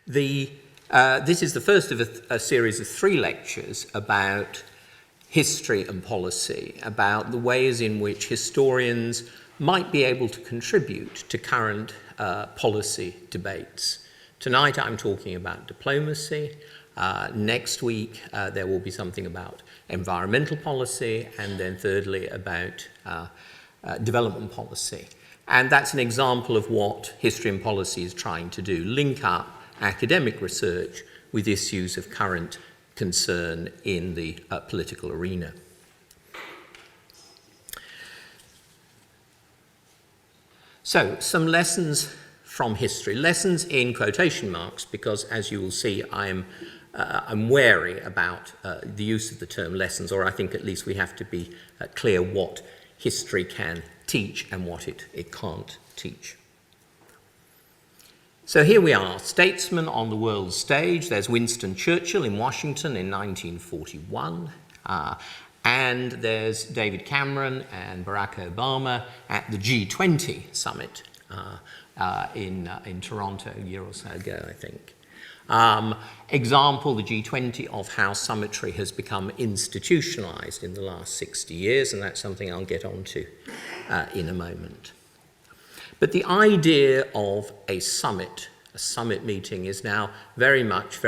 This is the first of a series of 3 lectures about history and policy, about the ways in which historians might be able to contribute to current policy debates. Tonight I'm talking about diplomacy. Next week there will be something about environmental policy, and then thirdly about development policy. And that's an example of what history and policy is trying to do, link up academic research with issues of current concern in the political arena. So, some lessons from history. Lessons in quotation marks, because as you will see, I'm wary about the use of the term lessons, or I think at least we have to be clear what history can teach and what it can't teach. So here we are, statesmen on the world stage. There's Winston Churchill in Washington in 1941, and there's David Cameron and Barack Obama at the G20 summit in Toronto a year or so ago, I think. Example, the G20, of how SUMMITRY has become institutionalized in the last 60 years, and that's something I'll get onto in a moment. But the idea of a summit meeting, is now very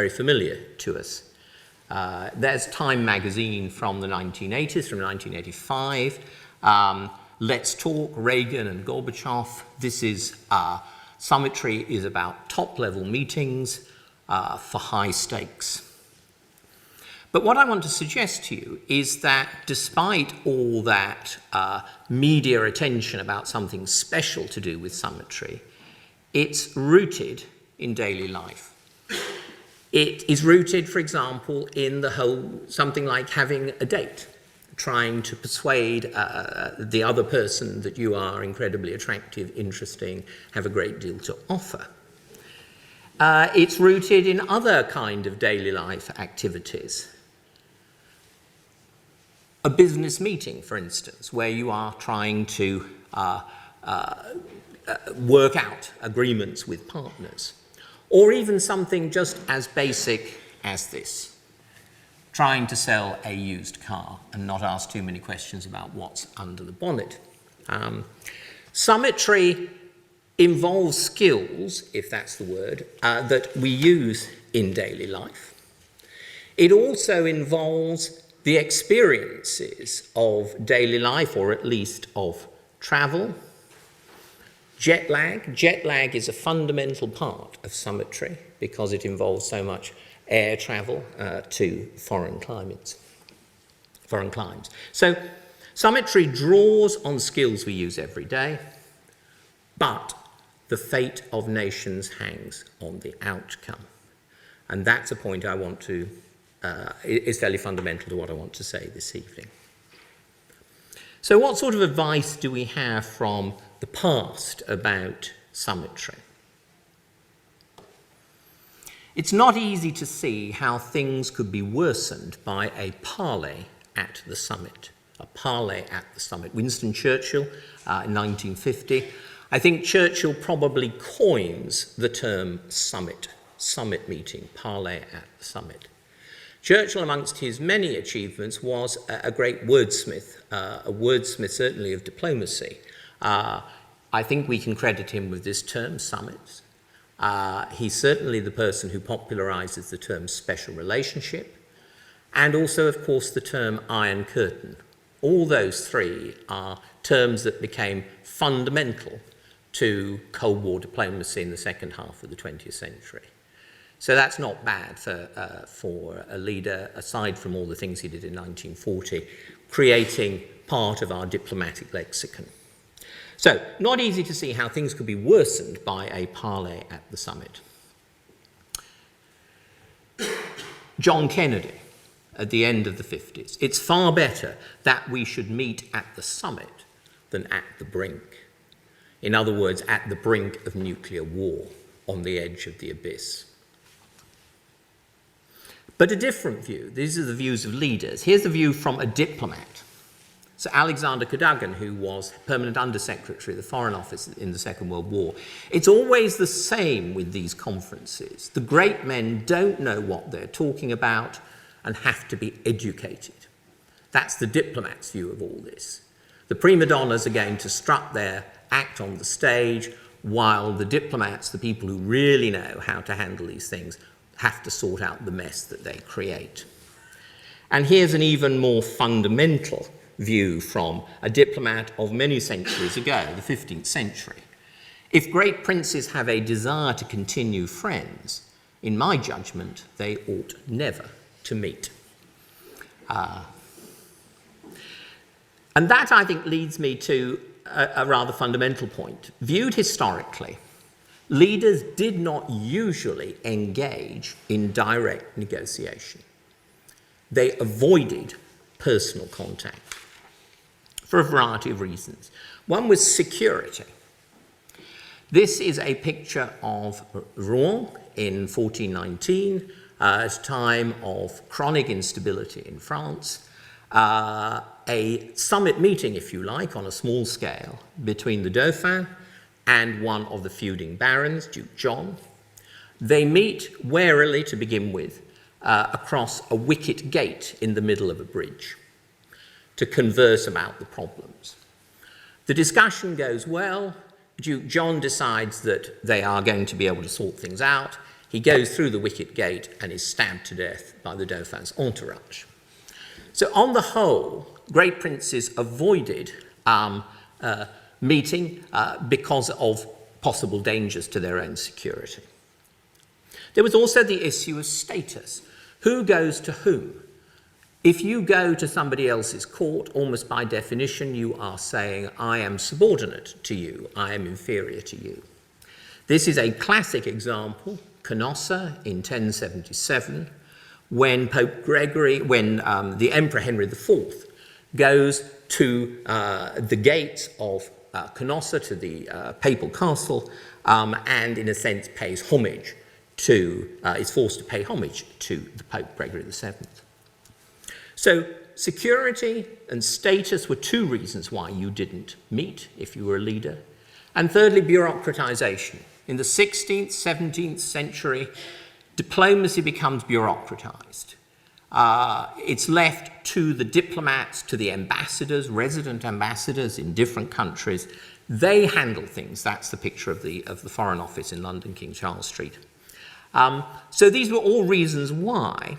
familiar to us. There's Time magazine from the 1980s, from 1985. Let's Talk, Reagan and Gorbachev. This is, SUMMITRY is about top-level meetings for high stakes. But what I want to suggest to you is that despite all that media attention about something special to do with SUMMITRY, it's rooted in daily life. It is rooted, for example, in the whole, something like having a date, trying to persuade the other person that you are incredibly attractive, interesting, have a great deal to offer. It's rooted in other kind of daily life activities. A business meeting, for instance, where you are trying to work out agreements with partners. Or even something just as basic as this, trying to sell a used car and not ask too many questions about what's under the bonnet. SUMMITRY involves skills, if that's the word, that we use in daily life. It also involves the experiences of daily life, or at least of travel. Jet lag. Jet lag is a fundamental part of SUMMITRY because it involves so much air travel to foreign climes. So SUMMITRY draws on skills we use every day, but the fate of nations hangs on the outcome. And that's a point I want to is fairly fundamental to what I want to say this evening. So what sort of advice do we have from the past about SUMMITRY? It's not easy to see how things could be worsened by a parley at the summit. A parley at the summit. Winston Churchill in 1950. I think Churchill probably coins the term summit meeting, parley at the summit. Churchill, amongst his many achievements, was a great wordsmith, a wordsmith certainly of diplomacy. I think we can credit him with this term, summits. He's certainly the person who popularizes the term special relationship, and also, of course, the term Iron Curtain. All those three are terms that became fundamental to Cold War diplomacy in the second half of the 20th century. So that's not bad for a leader, aside from all the things he did in 1940, creating part of our diplomatic lexicon. So, not easy to see how things could be worsened by a parley at the summit. John Kennedy, at the end of the 50s. It's far better that we should meet at the summit than at the brink. In other words, at the brink of nuclear war, on the edge of the abyss. But a different view. These are the views of leaders. Here's the view from a diplomat. So Alexander Cadogan, who was permanent undersecretary of the Foreign Office in the Second World War, it's always the same with these conferences. The great men don't know what they're talking about and have to be educated. That's the diplomat's view of all this. The prima donnas are going to strut their act on the stage, while the diplomats, the people who really know how to handle these things, have to sort out the mess that they create. And here's an even more fundamental view from a diplomat of many centuries ago, the 15th century. If great princes have a desire to continue friends, in my judgment, they ought never to meet. And that, I think, leads me to a rather fundamental point. Viewed historically, leaders did not usually engage in direct negotiation. They avoided personal contact for a variety of reasons. One was security. This is a picture of Rouen in 1419, at a time of chronic instability in France. A summit meeting, if you like, on a small scale between the Dauphin and one of the feuding barons, Duke John. They meet warily to begin with across a wicket gate in the middle of a bridge to converse about the problems. The discussion goes well. Duke John decides that they are going to be able to sort things out. He goes through the wicket gate and is stabbed to death by the Dauphin's entourage. So on the whole, great princes avoided meeting because of possible dangers to their own security. There was also the issue of status. Who goes to whom? If you go to somebody else's court, almost by definition, you are saying, I am subordinate to you, I am inferior to you. This is a classic example, Canossa in 1077, when the Emperor Henry IV goes to the gates of Canossa, to the papal castle, and in a sense pays homage to, is forced to pay homage to the Pope Gregory VII. So security and status were two reasons why you didn't meet if you were a leader. And thirdly, bureaucratization. In the 16th, 17th century, diplomacy becomes bureaucratized. It's left to the diplomats, to the ambassadors, resident ambassadors in different countries. They handle things. That's the picture of the Foreign Office in London, King Charles Street. So these were all reasons why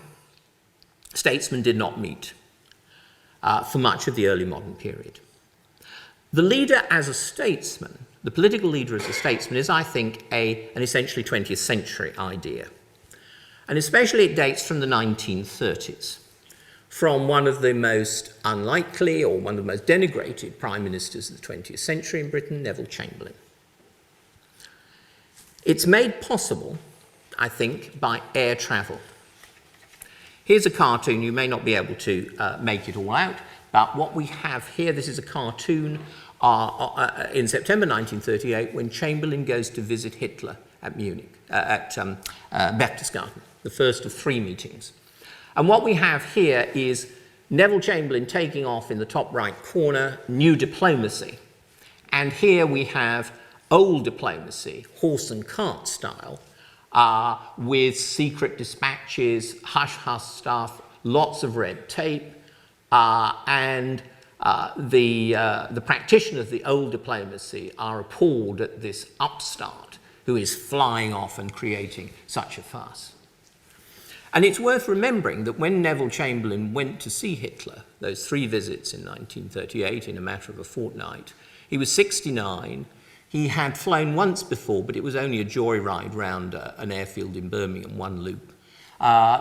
statesmen did not meet for much of the early modern period. The leader as a statesman, the political leader as a statesman, is, I think, an essentially 20th century idea. And especially it dates from the 1930s, from one of the most unlikely or one of the most denigrated prime ministers of the 20th century in Britain, Neville Chamberlain. It's made possible, I think, by air travel. Here's a cartoon. You may not be able to make it all out, but what we have here, this is a cartoon in September 1938 when Chamberlain goes to visit Hitler at Munich, at Berchtesgaden, the first of three meetings. And what we have here is Neville Chamberlain taking off in the top right corner, new diplomacy. And here we have old diplomacy, horse and cart style, with secret dispatches, hush-hush stuff, lots of red tape, and the practitioners of the old diplomacy are appalled at this upstart who is flying off and creating such a fuss. And it's worth remembering that when Neville Chamberlain went to see Hitler, those three visits in 1938 in a matter of a fortnight, he was 69. He had flown once before, but it was only a joyride round an airfield in Birmingham, one loop.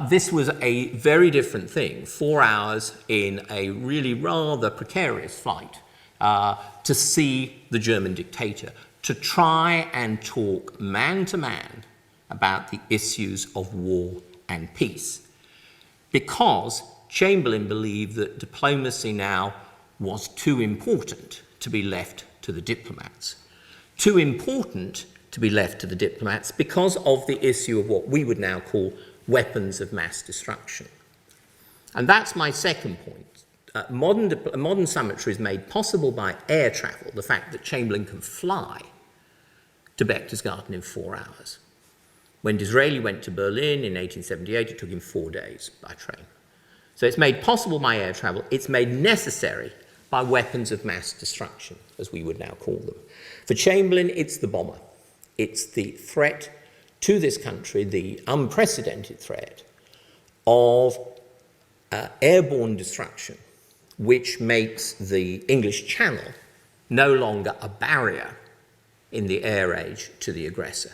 This was a very different thing, 4 hours in a really rather precarious flight to see the German dictator, to try and talk man to man about the issues of war and peace. Because Chamberlain believed that diplomacy now was too important to be left to the diplomats. Too important to be left to the diplomats because of the issue of what we would now call weapons of mass destruction. And that's my second point. modern summitry is made possible by air travel, the fact that Chamberlain can fly to Berchtesgaden in 4 hours. When Disraeli went to Berlin in 1878, it took him 4 days by train. So it's made possible by air travel. It's made necessary by weapons of mass destruction, as we would now call them. For Chamberlain, it's the bomber. It's the threat to this country, the unprecedented threat of airborne destruction, which makes the English Channel no longer a barrier in the air age to the aggressor.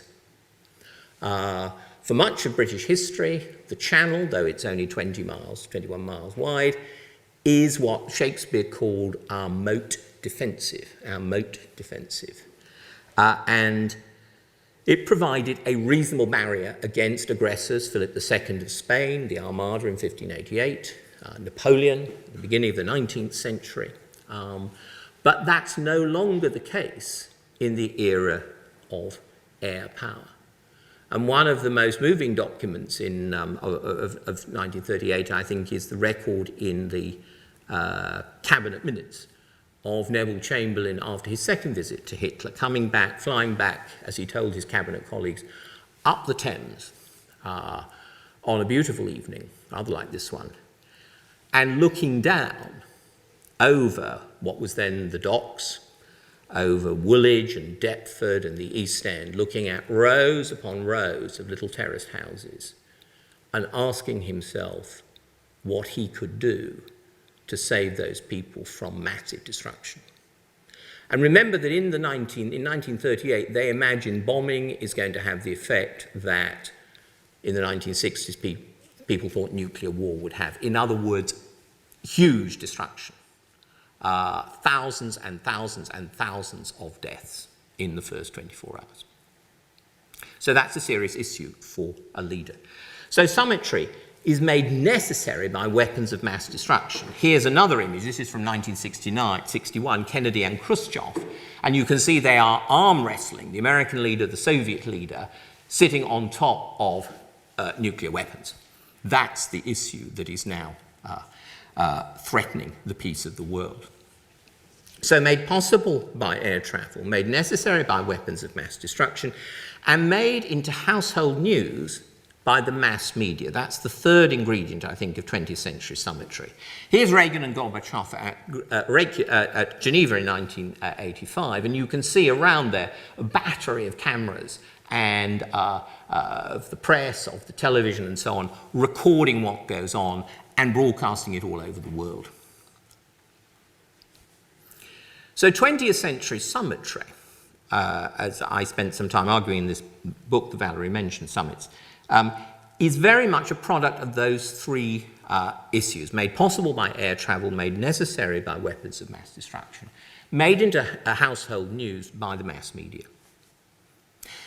For much of British history, the Channel, though it's only 21 miles wide, is what Shakespeare called our moat defensive, and it provided a reasonable barrier against aggressors, Philip II of Spain, the Armada in 1588, Napoleon at the beginning of the 19th century. But that's no longer the case in the era of air power. And one of the most moving documents of 1938, I think, is the record in the cabinet minutes of Neville Chamberlain after his second visit to Hitler, flying back, as he told his cabinet colleagues, up the Thames on a beautiful evening, rather like this one, and looking down over what was then the docks, over Woolwich and Deptford and the East End, looking at rows upon rows of little terraced houses and asking himself what he could do to save those people from massive destruction. And remember that in 1938, they imagined bombing is going to have the effect that in the 1960s people thought nuclear war would have. In other words, huge destruction. Thousands and thousands and thousands of deaths in the first 24 hours. So that's a serious issue for a leader. So summitry is made necessary by weapons of mass destruction. Here's another image. This is from 1961, Kennedy and Khrushchev. And you can see they are arm wrestling, the American leader, the Soviet leader, sitting on top of nuclear weapons. That's the issue that is now threatening the peace of the world. So made possible by air travel, made necessary by weapons of mass destruction, and made into household news by the mass media. That's the third ingredient, I think, of 20th century summitry. Here's Reagan and Gorbachev at Geneva in 1985, and you can see around there a battery of cameras and of the press, of the television and so on, recording what goes on and broadcasting it all over the world. So 20th century summitry, as I spent some time arguing in this book that Valerie mentioned, Summits, is very much a product of those three issues, made possible by air travel, made necessary by weapons of mass destruction, made into a household news by the mass media.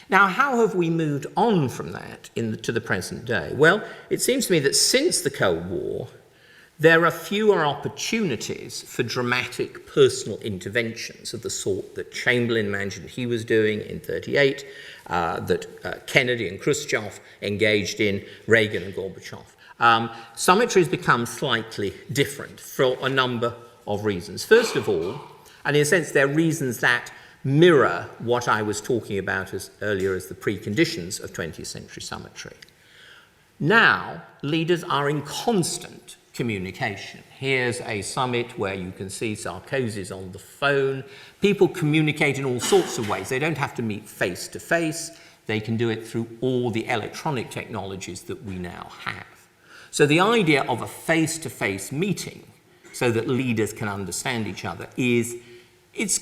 Now, how have we moved on from that to the present day? Well, it seems to me that since the Cold War, there are fewer opportunities for dramatic personal interventions of the sort that Chamberlain imagined he was doing in 1938, that Kennedy and Khrushchev engaged in, Reagan and Gorbachev. Summitry has become slightly different for a number of reasons. First of all, and in a sense, they're reasons that mirror what I was talking about earlier as the preconditions of 20th century summitry. Now, leaders are in constant communication. Here's a summit where you can see Sarkozy's on the phone. People communicate in all sorts of ways. They don't have to meet face to face. They can do it through all the electronic technologies that we now have. So the idea of a face-to-face meeting so that leaders can understand each other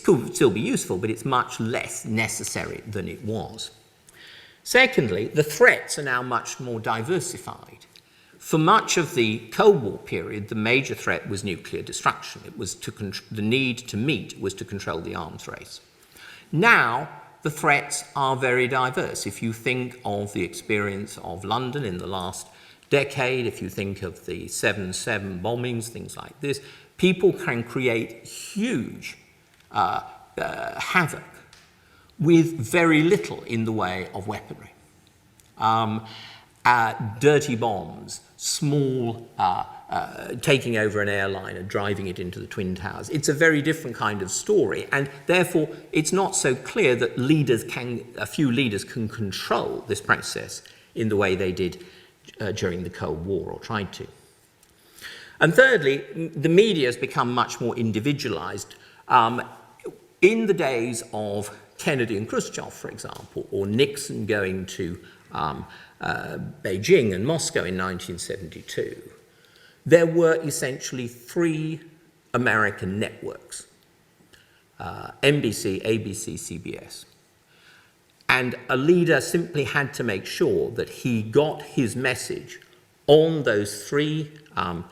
could still be useful, but it's much less necessary than it was. Secondly, the threats are now much more diversified. For much of the Cold War period, the major threat was nuclear destruction. It was the need to meet was to control the arms race. Now, the threats are very diverse. If you think of the experience of London in the last decade, if you think of the 7/7 bombings, things like this, people can create huge havoc with very little in the way of weaponry. Dirty bombs, small taking over an airline and driving it into the Twin Towers. It's a very different kind of story, and therefore it's not so clear that a few leaders can control this process in the way they did during the Cold War, or tried to. And thirdly, the media has become much more individualized. In the days of Kennedy and Khrushchev, for example, or Nixon going to Beijing and Moscow in 1972, there were essentially three American networks, NBC, ABC, CBS. And a leader simply had to make sure that he got his message on those three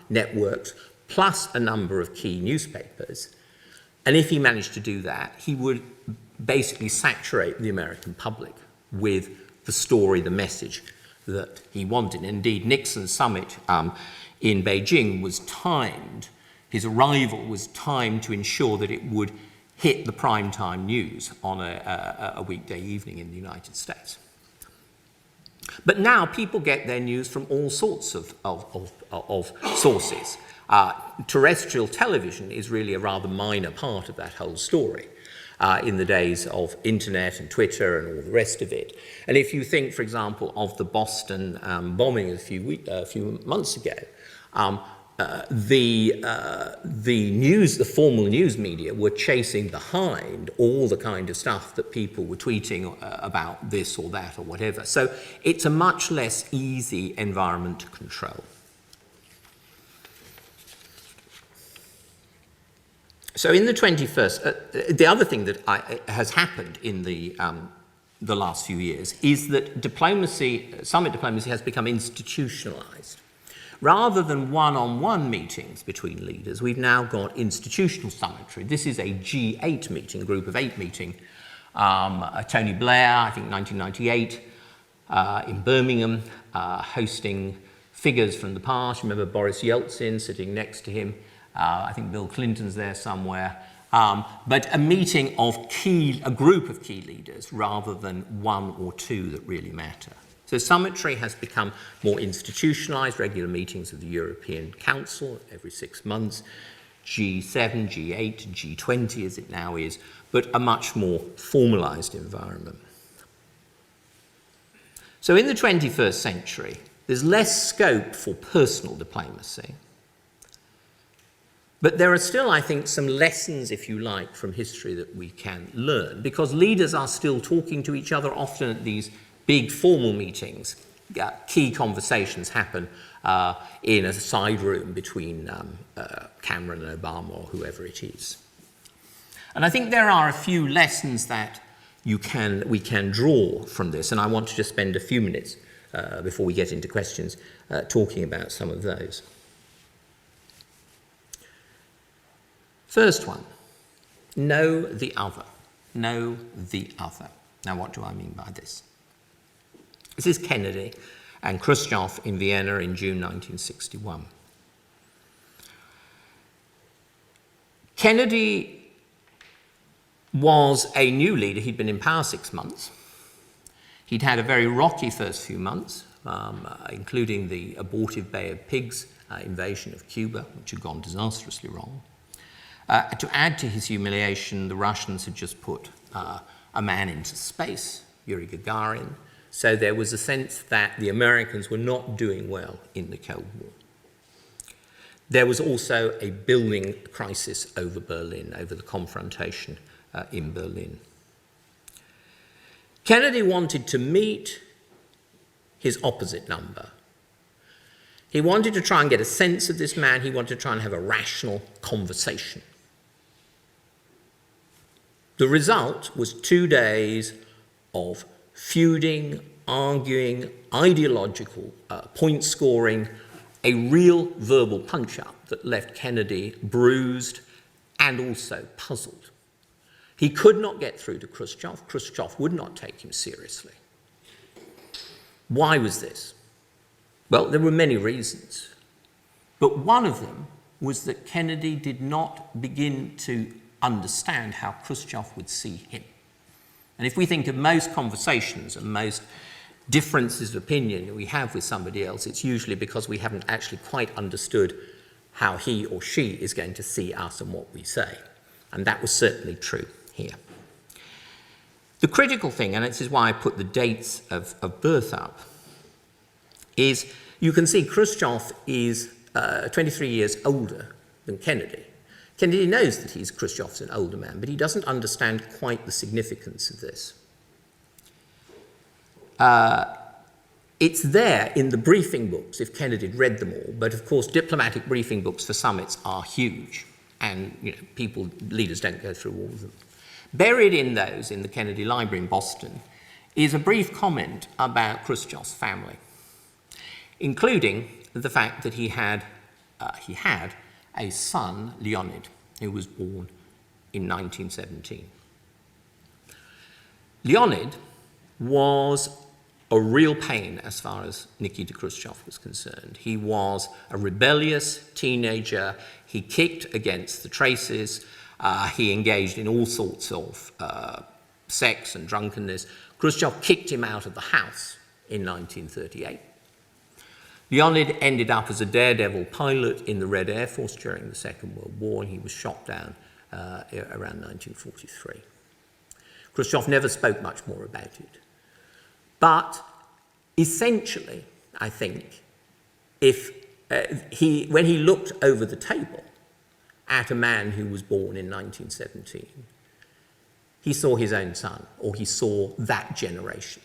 networks, plus a number of key newspapers. And if he managed to do that, he would basically saturate the American public with the story, the message that he wanted. Indeed, Nixon's summit in Beijing was timed, his arrival was timed to ensure that it would hit the primetime news on a weekday evening in the United States. But now people get their news from all sorts of sources. Terrestrial television is really a rather minor part of that whole story in the days of internet and Twitter and all the rest of it. And if you think, for example, of the Boston bombing a few months ago, the formal news media were chasing behind all the kind of stuff that people were tweeting about this or that or whatever. So it's a much less easy environment to control. So in the 21st, the other thing that has happened in the last few years is that summit diplomacy has become institutionalized. Rather than one-on-one meetings between leaders, we've now got institutional summitry. This is a G8 meeting, a group of 8 meeting. Tony Blair, I think 1998, in Birmingham, hosting figures from the past. Remember Boris Yeltsin sitting next to him. I think Bill Clinton's there somewhere. But a meeting of a group of key leaders rather than one or two that really matter. So summitry has become more institutionalized, regular meetings of the European Council every 6 months, G7, G8, G20 as it now is, but a much more formalized environment. So in the 21st century, there's less scope for personal diplomacy. But there are still, I think, some lessons, if you like, from history that we can learn, because leaders are still talking to each other often at these big formal meetings. Key conversations happen in a side room between Cameron and Obama or whoever it is. And I think there are a few lessons that we can draw from this, and I want to just spend a few minutes before we get into questions talking about some of those. First one, know the other. Know the other. Now, what do I mean by this? This is Kennedy and Khrushchev in Vienna in June 1961. Kennedy was a new leader. He'd been in power 6 months. He'd had a very rocky first few months, including the abortive Bay of Pigs invasion of Cuba, which had gone disastrously wrong. To add to his humiliation, the Russians had just put a man into space, Yuri Gagarin. So there was a sense that the Americans were not doing well in the Cold War. There was also a building crisis over Berlin, over the confrontation in Berlin. Kennedy wanted to meet his opposite number. He wanted to try and get a sense of this man. He wanted to try and have a rational conversation. The result was 2 days of feuding, arguing, ideological point scoring, a real verbal punch-up that left Kennedy bruised and also puzzled. He could not get through to Khrushchev. Khrushchev would not take him seriously. Why was this? Well, there were many reasons. But one of them was that Kennedy did not begin to understand how Khrushchev would see him. And if we think of most conversations and most differences of opinion we have with somebody else, it's usually because we haven't actually quite understood how he or she is going to see us and what we say. And that was certainly true here. The critical thing, and this is why I put the dates of birth up, is you can see Khrushchev is 23 years older than Kennedy. Kennedy knows that Khrushchev's an older man, but he doesn't understand quite the significance of this. It's there in the briefing books, if Kennedy had read them all, but of course diplomatic briefing books for summits are huge, and leaders don't go through all of them. Buried in those, in the Kennedy Library in Boston, is a brief comment about Khrushchev's family, including the fact that he had a son, Leonid, who was born in 1917. Leonid was a real pain as far as Nikita Khrushchev was concerned. He was a rebellious teenager. He kicked against the traces. He engaged in all sorts of sex and drunkenness. Khrushchev kicked him out of the house in 1938. Leonid ended up as a daredevil pilot in the Red Air Force during the Second World War, and he was shot down around 1943. Khrushchev never spoke much more about it. But essentially, I think, when he looked over the table at a man who was born in 1917, he saw his own son, or he saw that generation.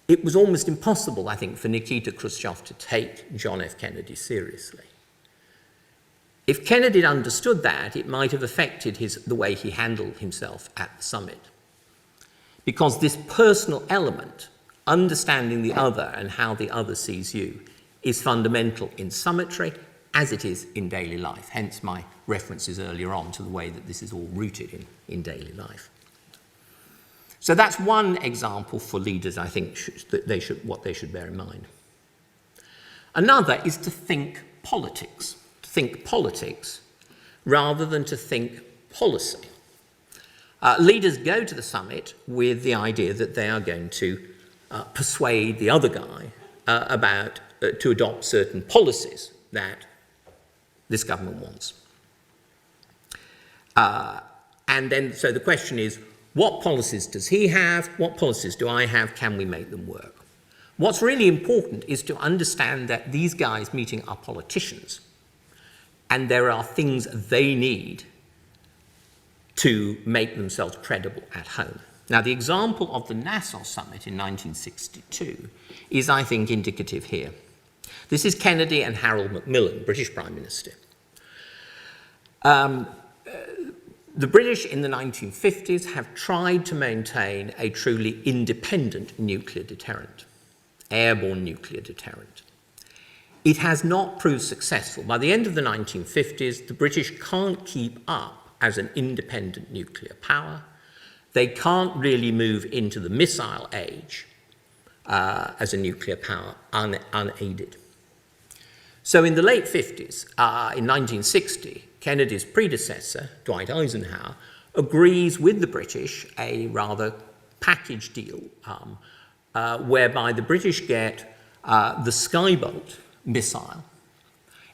It was almost impossible, I think, for Nikita Khrushchev to take John F. Kennedy seriously. If Kennedy had understood that, it might have affected the way he handled himself at the summit. Because this personal element, understanding the other and how the other sees you, is fundamental in summitry as it is in daily life. Hence my references earlier on to the way that this is all rooted in daily life. So that's one example for leaders, I think, what they should bear in mind. Another is to think politics rather than to think policy. Leaders go to the summit with the idea that they are going to persuade the other guy to adopt certain policies that this government wants. So the question is, what policies does he have? What policies do I have? Can we make them work? What's really important is to understand that these guys meeting are politicians, and there are things they need to make themselves credible at home. Now, the example of the Nassau summit in 1962 is, I think, indicative here. This is Kennedy and Harold Macmillan, British Prime Minister. The British in the 1950s have tried to maintain a truly independent nuclear deterrent, airborne nuclear deterrent. It has not proved successful. By the end of the 1950s, the British can't keep up as an independent nuclear power. They can't really move into the missile age as a nuclear power unaided. So in the late 50s, in 1960, Kennedy's predecessor, Dwight Eisenhower, agrees with the British a rather package deal whereby the British get the Skybolt missile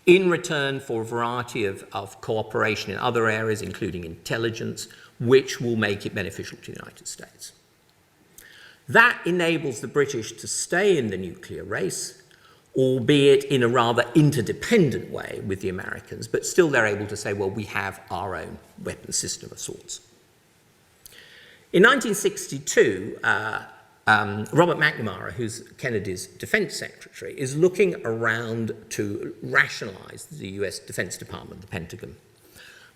in return for a variety of cooperation in other areas, including intelligence, which will make it beneficial to the United States. That enables the British to stay in the nuclear race, albeit in a rather interdependent way with the Americans, but still they're able to say, well, we have our own weapon system of sorts. In 1962, Robert McNamara, who's Kennedy's defense secretary, is looking around to rationalize the US Defense Department, the Pentagon.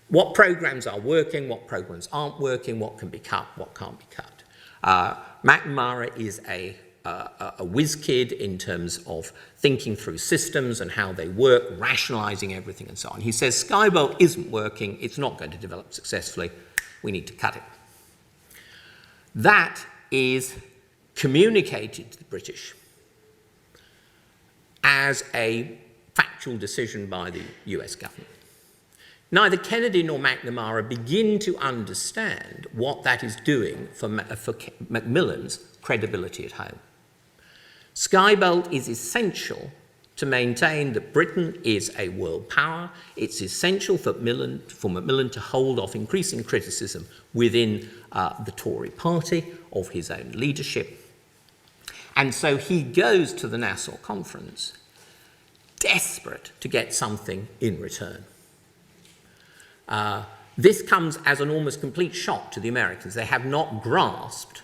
What programs are working, what programs aren't working, what can be cut, what can't be cut. McNamara is a whiz kid in terms of thinking through systems and how they work, rationalizing everything and so on. He says, Skybolt isn't working, it's not going to develop successfully, we need to cut it. That is communicated to the British as a factual decision by the US government. Neither Kennedy nor McNamara begin to understand what that is doing for Macmillan's credibility at home. Skybelt is essential to maintain that Britain is a world power. It's essential for Macmillan to hold off increasing criticism within the Tory party of his own leadership. And so he goes to the Nassau Conference desperate to get something in return. This comes as an almost complete shock to the Americans. They have not grasped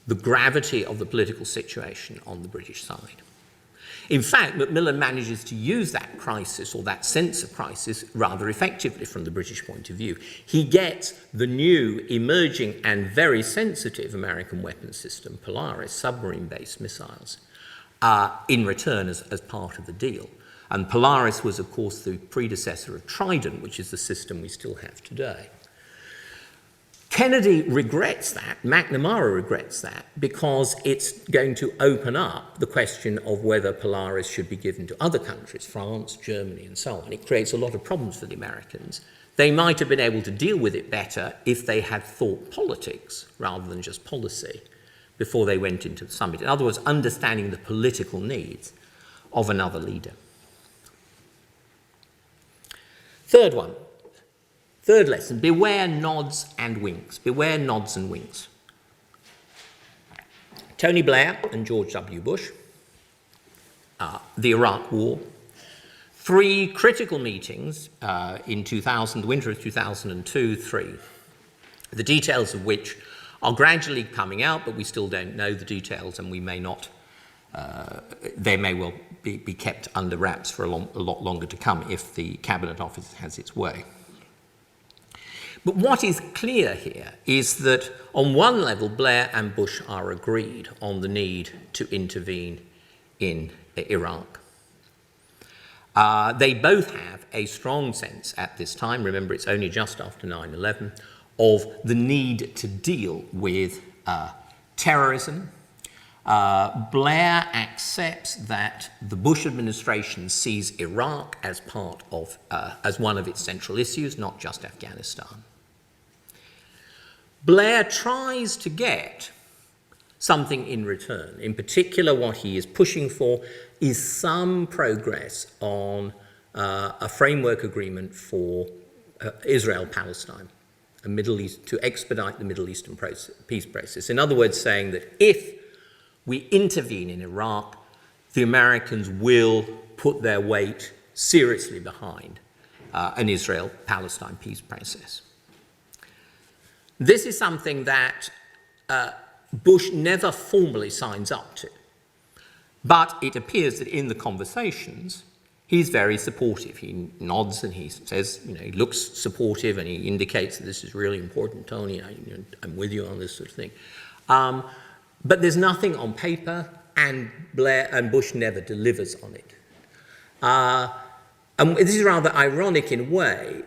the gravity of the political situation on the British side. In fact, Macmillan manages to use that crisis, or that sense of crisis, rather effectively from the British point of view. He gets the new, emerging, and very sensitive American weapons system, Polaris, submarine-based missiles, in return as part of the deal. And Polaris was, of course, the predecessor of Trident, which is the system we still have today. Kennedy regrets that, McNamara regrets that, because it's going to open up the question of whether Polaris should be given to other countries, France, Germany, and so on. It creates a lot of problems for the Americans. They might have been able to deal with it better if they had thought politics rather than just policy before they went into the summit. In other words, understanding the political needs of another leader. Third one. Third lesson, beware nods and winks. Beware nods and winks. Tony Blair and George W. Bush, the Iraq War, 3 critical meetings in 2000, the winter of 2002, 3, the details of which are gradually coming out, but we still don't know the details, and we may not, they may well be kept under wraps for a lot longer to come if the Cabinet Office has its way. But what is clear here is that on one level, Blair and Bush are agreed on the need to intervene in Iraq. They both have a strong sense at this time, remember it's only just after 9/11, of the need to deal with terrorism. Blair accepts that the Bush administration sees Iraq as part of, as one of its central issues, not just Afghanistan. Blair tries to get something in return. In particular, what he is pushing for is some progress on a framework agreement for Israel-Palestine, a Middle East, to expedite the Middle Eastern peace process. In other words, saying that if we intervene in Iraq, the Americans will put their weight seriously behind an Israel-Palestine peace process. This is something that Bush never formally signs up to, but it appears that in the conversations, he's very supportive. He nods and he says, you know, he looks supportive and he indicates that this is really important, Tony, I'm with you on this sort of thing. But there's nothing on paper, and Blair and Bush never delivers on it. And this is rather ironic in a way,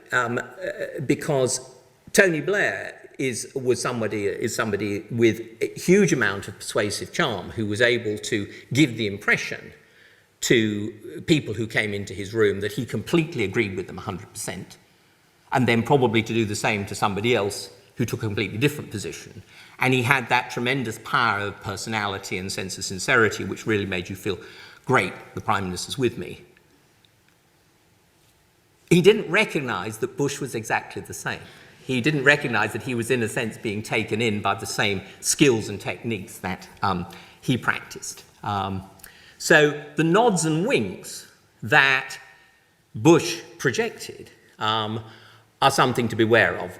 because Tony Blair is somebody with a huge amount of persuasive charm, who was able to give the impression to people who came into his room that he completely agreed with them 100%, and then probably to do the same to somebody else who took a completely different position. And he had that tremendous power of personality and sense of sincerity, which really made you feel, great, the Prime Minister's with me. He didn't recognize that Bush was exactly the same. He didn't recognize that he was, in a sense, being taken in by the same skills and techniques that he practiced. So the nods and winks that Bush projected are something to beware of.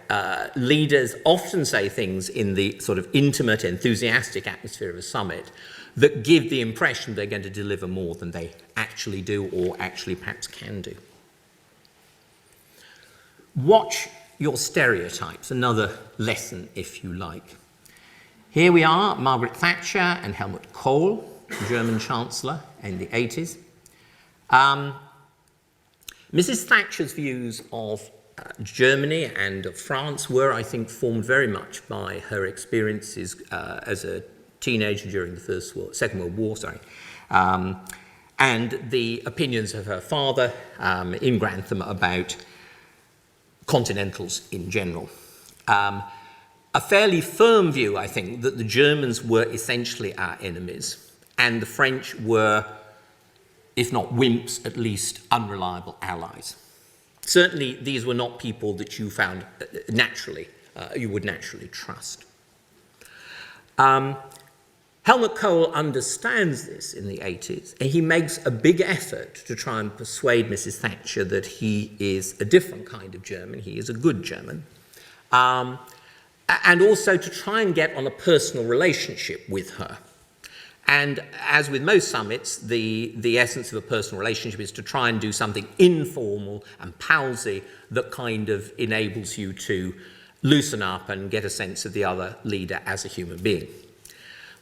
Leaders often say things in the sort of intimate, enthusiastic atmosphere of a summit that give the impression they're going to deliver more than they actually do, or actually perhaps can do. Watch your stereotypes, another lesson, if you like. Here we are, Margaret Thatcher and Helmut Kohl, German Chancellor in the 80s. Mrs. Thatcher's views of Germany and of France were, I think, formed very much by her experiences as a teenager during the Second World War, and the opinions of her father in Grantham about continentals in general. A fairly firm view, I think, that the Germans were essentially our enemies, and the French were, if not wimps, at least unreliable allies. Certainly, these were not people that you found naturally, you would naturally trust. Helmut Kohl understands this in the 80s, and he makes a big effort to try and persuade Mrs. Thatcher that he is a different kind of German, he is a good German, and also to try and get on a personal relationship with her. And as with most summits, the essence of a personal relationship is to try and do something informal and palsy that kind of enables you to loosen up and get a sense of the other leader as a human being.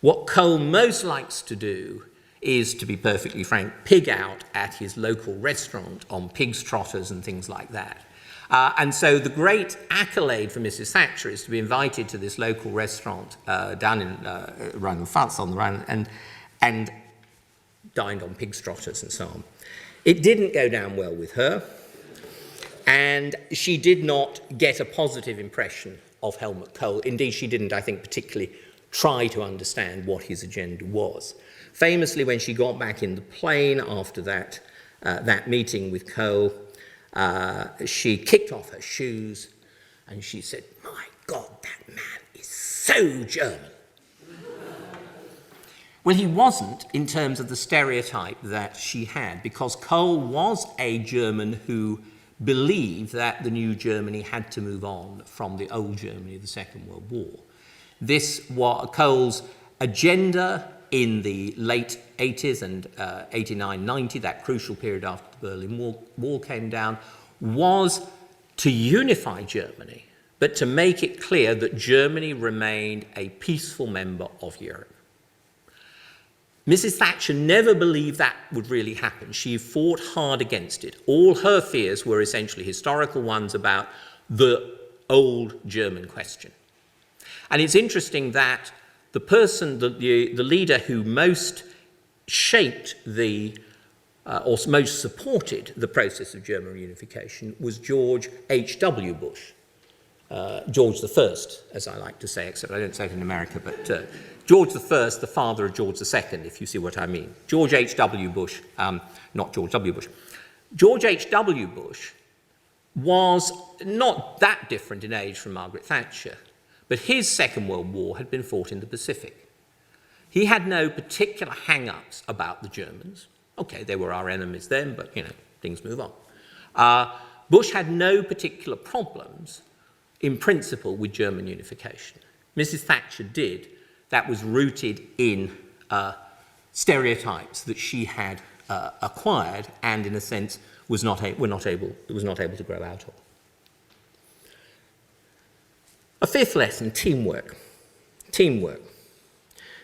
What Kohl most likes to do is, to be perfectly frank, pig out at his local restaurant on pig's trotters and things like that. And so the great accolade for Mrs. Thatcher is to be invited to this local restaurant down in Rheinland-Pfalz on the Rhine and dined on pig's trotters and so on. It didn't go down well with her, and she did not get a positive impression of Helmut Kohl. Indeed, she didn't, I think, particularly try to understand what his agenda was. Famously, when she got back in the plane after that meeting with Kohl, she kicked off her shoes and she said, "My God, that man is so German." Well, he wasn't in terms of the stereotype that she had, because Kohl was a German who believed that the new Germany had to move on from the old Germany of the Second World War. This was Kohl's agenda in the late 80s and 89-90, that crucial period after the Berlin Wall came down, was to unify Germany, but to make it clear that Germany remained a peaceful member of Europe. Mrs. Thatcher never believed that would really happen. She fought hard against it. All her fears were essentially historical ones about the old German question. And it's interesting that the person, the leader who most shaped or most supported the process of German reunification was George H.W. Bush. George I, as I like to say, except I don't say it in America, but George I, the father of George II, if you see what I mean. George H.W. Bush, not George W. Bush. George H.W. Bush was not that different in age from Margaret Thatcher, but his Second World War had been fought in the Pacific. He had no particular hang-ups about the Germans. Okay, they were our enemies then, but, things move on. Bush had no particular problems, in principle, with German unification. Mrs. Thatcher did. That was rooted in stereotypes that she had acquired and, in a sense, was not able to grow out of. A fifth lesson, teamwork. Teamwork.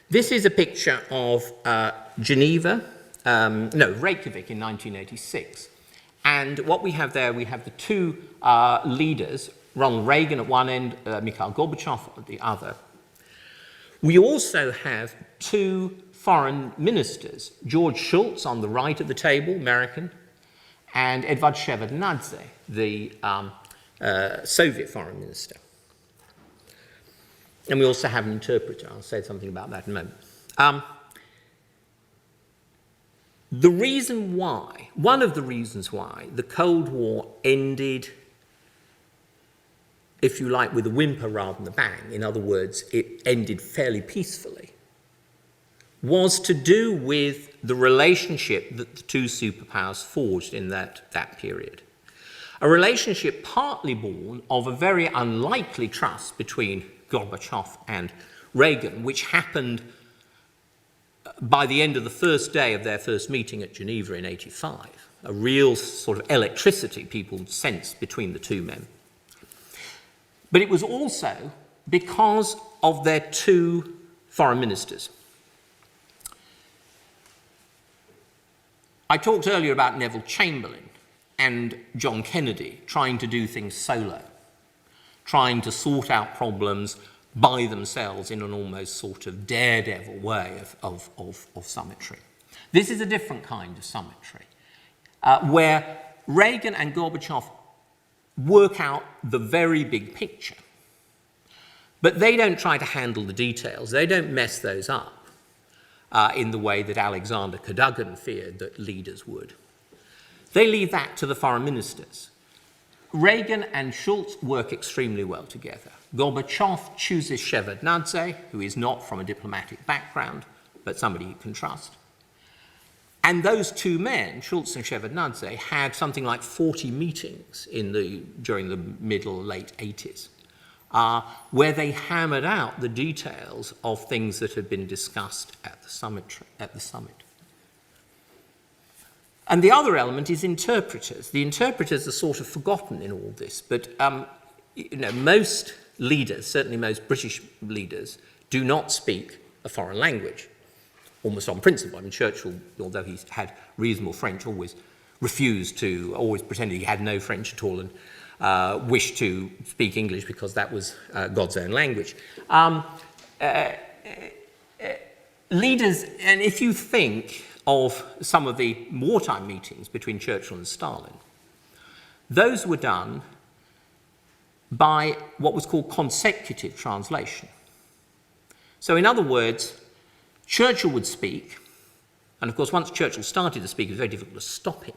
This is a picture of Reykjavik in 1986. And what we have there, we have the two leaders, Ronald Reagan at one end, Mikhail Gorbachev at the other. We also have two foreign ministers, George Shultz on the right of the table, American, and Edvard Shevardnadze, the Soviet foreign minister. And we also have an interpreter. I'll say something about that in a moment. One of the reasons why the Cold War ended, if you like, with a whimper rather than a bang, in other words, it ended fairly peacefully, was to do with the relationship that the two superpowers forged in that period. A relationship partly born of a very unlikely trust between Gorbachev and Reagan, which happened by the end of the first day of their first meeting at Geneva in 1985, a real sort of electricity people sensed between the two men. But it was also because of their two foreign ministers. I talked earlier about Neville Chamberlain and John Kennedy trying to do things solo, trying to sort out problems by themselves in an almost sort of daredevil way of summitry. This is a different kind of summitry, where Reagan and Gorbachev work out the very big picture, but they don't try to handle the details. They don't mess those up. in the way that Alexander Cadogan feared that leaders would. They leave that to the foreign ministers. Reagan and Schultz work extremely well together. Gorbachev chooses Shevardnadze, who is not from a diplomatic background, but somebody he can trust. And those two men, Schultz and Shevardnadze, had something like 40 meetings during the middle, late 80s, where they hammered out the details of things that had been discussed at the summit. And the other element is interpreters. The interpreters are sort of forgotten in all this, but most leaders, certainly most British leaders, do not speak a foreign language, almost on principle. I mean, Churchill, although he had reasonable French, always pretended he had no French at all and wished to speak English because that was God's own language. Leaders, and if you think of some of the wartime meetings between Churchill and Stalin, those were done by what was called consecutive translation. So in other words, Churchill would speak, and of course once Churchill started to speak, it was very difficult to stop him.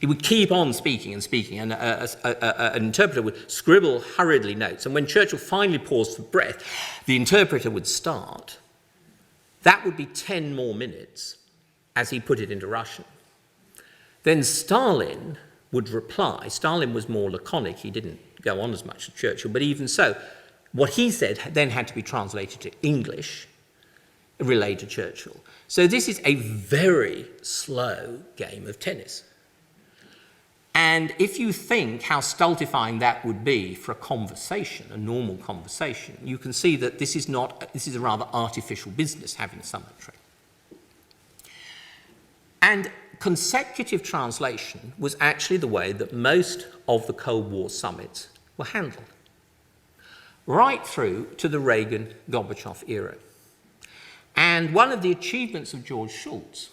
He would keep on speaking and speaking, and an interpreter would scribble hurriedly notes, and when Churchill finally paused for breath, the interpreter would start. That would be 10 more minutes as he put it into Russian. Then Stalin would reply. Stalin was more laconic. He didn't go on as much as Churchill, but even so, what he said then had to be translated to English, relayed to Churchill. So this is a very slow game of tennis. And if you think how stultifying that would be for a conversation, a normal conversation, you can see that this is a rather artificial business, having summitry. And consecutive translation was actually the way that most of the Cold War summits were handled, right through to the Reagan-Gorbachev era. And one of the achievements of George Shultz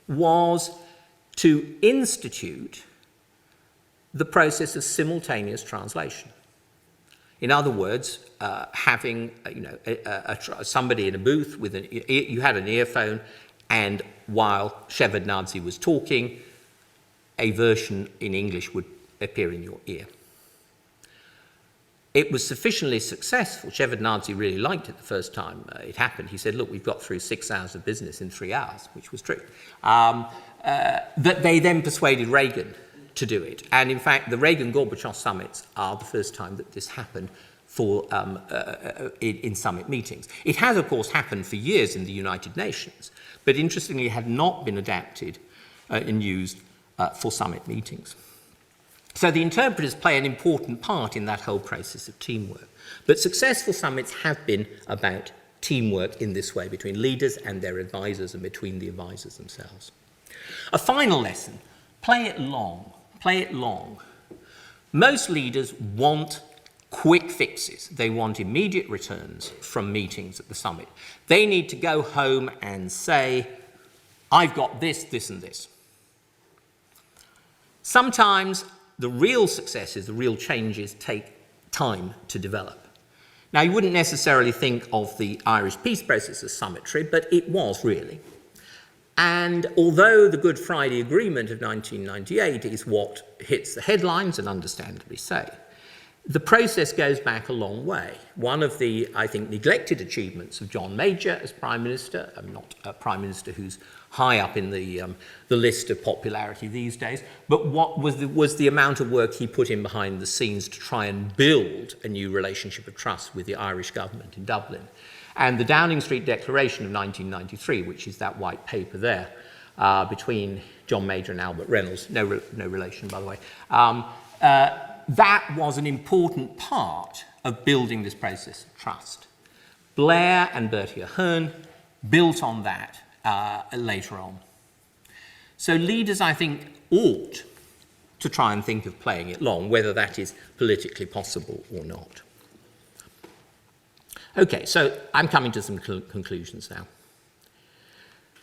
was to institute the process of simultaneous translation. In other words, having somebody in a booth with you had an earphone, and while Shevardnadze was talking, a version in English would appear in your ear. It was sufficiently successful. Shevardnadze really liked it the first time it happened. He said, look, we've got through 6 hours of business in 3 hours, which was true. That they then persuaded Reagan to do it. And in fact, the Reagan-Gorbachev summits are the first time that this happened in summit meetings. It has, of course, happened for years in the United Nations, but interestingly, it had not been adapted and used for summit meetings. So the interpreters play an important part in that whole process of teamwork. But successful summits have been about teamwork in this way between leaders and their advisors and between the advisors themselves. A final lesson, play it long. Play it long. Most leaders want quick fixes. They want immediate returns from meetings at the summit. They need to go home and say, I've got this, this, and this. Sometimes the real successes, the real changes take time to develop. Now, you wouldn't necessarily think of the Irish peace process as summitry, but it was really. And although the Good Friday Agreement of 1998 is what hits the headlines, and understandably so, the process goes back a long way. One of the, I think, neglected achievements of John Major as Prime Minister, not a Prime Minister who's high up in the list of popularity these days, but what was the amount of work he put in behind the scenes to try and build a new relationship of trust with the Irish government in Dublin. And the Downing Street Declaration of 1993, which is that white paper there, between John Major and Albert Reynolds, no relation, by the way, that was an important part of building this process of trust. Blair and Bertie Ahern built on that later on. So leaders, I think, ought to try and think of playing it long, whether that is politically possible or not. Okay, so I'm coming to some conclusions now.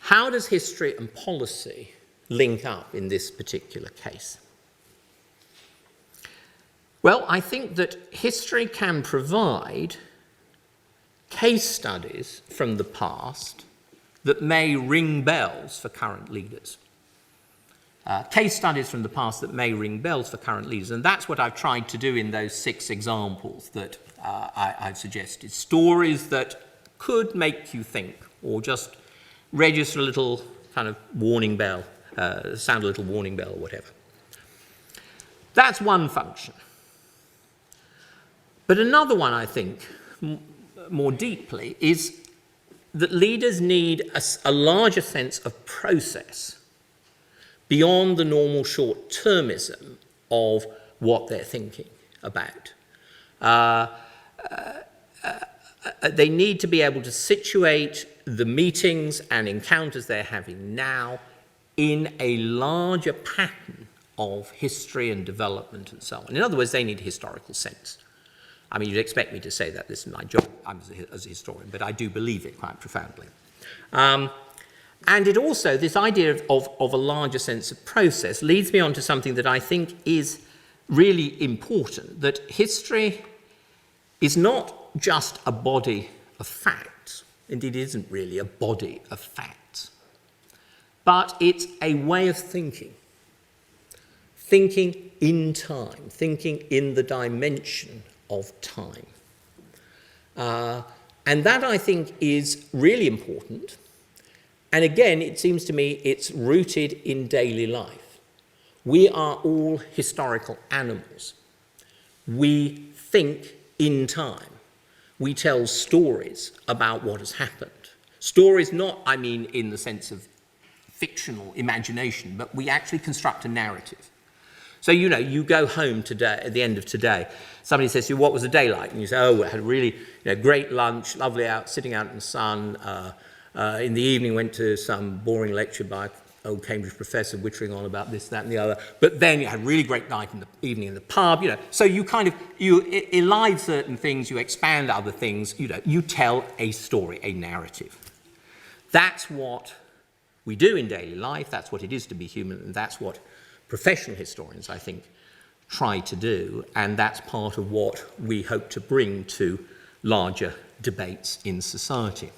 How does history and policy link up in this particular case? Well, I think that history can provide case studies from the past that may ring bells for current leaders. Case studies from the past that may ring bells for current leaders. And that's what I've tried to do in those 6 examples that I've suggested. Stories that could make you think, or just register a little kind of warning bell, sound a little warning bell or whatever. That's one function. But another one, I think, more deeply, is that leaders need a larger sense of process beyond the normal short-termism of what they're thinking about. They need to be able to situate the meetings and encounters they're having now in a larger pattern of history and development and so on. In other words, they need historical sense. I mean, you'd expect me to say that. This is my job as a historian, but I do believe it quite profoundly. And it also, this idea of a larger sense of process leads me on to something that I think is really important, that history is not just a body of facts. Indeed, it isn't really a body of facts. But it's a way of thinking. Thinking in time, thinking in the dimension of time. And that, I think, is really important. And again, it seems to me it's rooted in daily life. We are all historical animals. We think in time. We tell stories about what has happened. Stories not, I mean, in the sense of fictional imagination, but we actually construct a narrative. So, you know, you go home today, at the end of today, somebody says to you, what was the day like? And you say, oh, I had a really great lunch, lovely out, sitting out in the sun. In the evening, went to some boring lecture by an old Cambridge professor whittering on about this, that, and the other. But then you had a really great night in the evening in the pub, you know. So you kind of, you elide certain things, you expand other things, you know. You tell a story, a narrative. That's what we do in daily life. That's what it is to be human, and that's what professional historians, I think, try to do. And that's part of what we hope to bring to larger debates in society.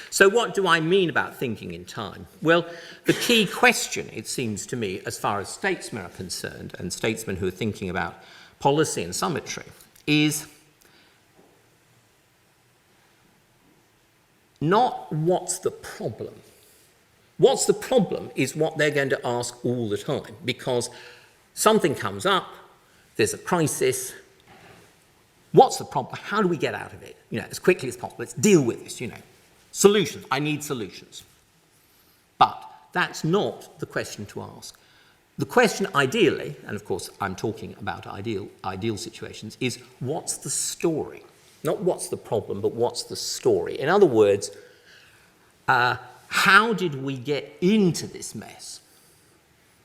So what do I mean about thinking in time? Well, the key question, it seems to me, as far as statesmen are concerned, and statesmen who are thinking about policy and SUMMITRY, is not what's the problem. What's the problem is what they're going to ask all the time, because something comes up, there's a crisis. What's the problem? How do we get out of it? You know, as quickly as possible. Let's deal with this, you know. Solutions. I need solutions. But that's not the question to ask. The question, ideally, and of course I'm talking about ideal situations, is what's the story? Not what's the problem, but what's the story? In other words, how did we get into this mess?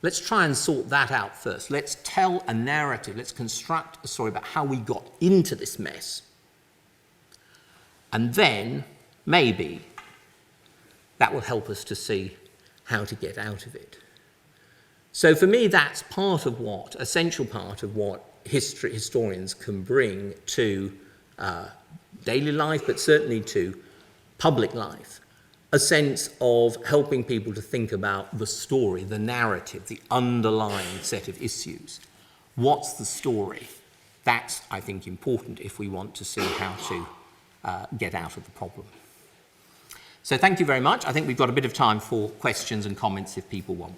Let's try and sort that out first. Let's tell a narrative. Let's construct a story about how we got into this mess. And then, maybe, that will help us to see how to get out of it. So for me, that's essential part of what historians can bring to daily life, but certainly to public life. A sense of helping people to think about the story, the narrative, the underlying set of issues. What's the story? That's, I think, important if we want to see how to get out of the problem. So thank you very much. I think we've got a bit of time for questions and comments if people want.